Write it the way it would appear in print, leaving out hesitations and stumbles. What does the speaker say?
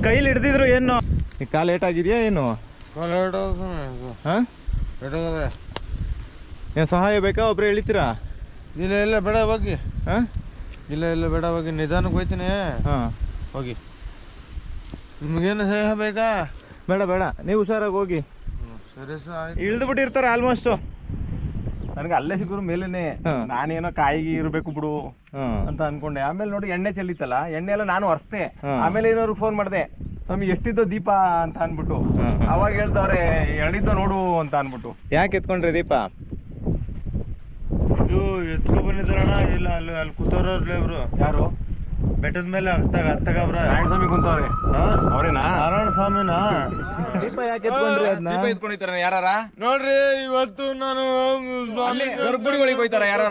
ಕೈಲಿ ಹಿಡ್ದಿದ್ರು ಏನು ಕಾಲು ಏಟಾಗಿದ್ಯಾ ಏನು? ಏನ್ ಸಹಾಯ ಬೇಕಾ? ಒಬ್ರು ಎಳಿತೀರಾ? ಇಲ್ಲ ಇಲ್ಲ ಬೇಡ ಹೋಗಿ. ಇಲ್ಲ ಇಲ್ಲ ಬೇಡ ಹೋಗಿ, ನಿಧಾನಕ್ಕೆ ಹೋಯ್ತೀನಿ. ಹೋಗಿ. ನಿಮ್ಗೇನು ಸಹಾಯ ಬೇಕಾ? ಬೇಡ ಬೇಡ, ನೀವು ಹುಷಾರಾಗಿ ಹೋಗಿ. ಸರಿ ಸರ್, ಇಳ್ದು ಬಿಟ್ಟಿರ್ತಾರೆ ಆಲ್ಮೋಸ್ಟ್. ನನಗೆ ಅಲ್ಲೇ ಸಿಗೋರು ಮೇಲೇನೆ ನಾನೇನೋ ಕಾಯಿಗೆ ಇರ್ಬೇಕು ಬಿಡು ಅಂತ ಅನ್ಕೊಂಡೆ. ಆಮೇಲೆ ನೋಡಿ ಎಣ್ಣೆ ಚೆಲ್ಲಿತ್ತಲ್ಲ, ಎಣ್ಣೆ ಎಲ್ಲ ನಾನು ಒರೆಸ್ದೆ. ಆಮೇಲೆ ಏನೋರು ಫೋನ್ ಮಾಡಿದೆ, ಸ್ವಾಮಿ ಎಷ್ಟಿದ್ದೋ ದೀಪ ಅಂತ ಅನ್ಬಿಟ್ಟು. ಅವಾಗ ಹೇಳ್ತವ್ರೆ ಎಣಿದ್ದೋ ನೋಡು ಅಂತ ಅನ್ಬಿಟ್ಟು. ಯಾಕೆ ಎತ್ಕೊಂಡ್ರಿ ದೀಪ? ಇದು ಎತ್ಕೊ ಬಂದಿದ್ದಾರಣ್ಣ. ಇಲ್ಲ ಅಲ್ಲಿ ಅಲ್ಲಿ ಕೂತವ್ರವ್ರಲ್ಲ ಇಬ್ರು. ಯಾರು? ಬೆಟ್ಟದ ಮೇಲೆ ಹತ್ತಗಬ್ರ ನಾರಾಯಣ ಸ್ವಾಮಿ ಕುಂತವ್ರೆ. ಅವ್ರೇನಾ? ನಾರಾಯಣ ಸ್ವಾಮಿನ ದೀಪ ಯಾಕೆ ಎತ್ಕೊಂಡ್ರಿ? ಅದನ್ನ ದೀಪ ಎತ್ಕೊಂಡಿರ್ತಾರ ಯಾರ? ನೋಡ್ರಿ ಇವತ್ತು ನಾನು ಗರ್ಭಗುಡಿಗಳಿಗೆ ಹೋಯ್ತಾರ ಯಾರ?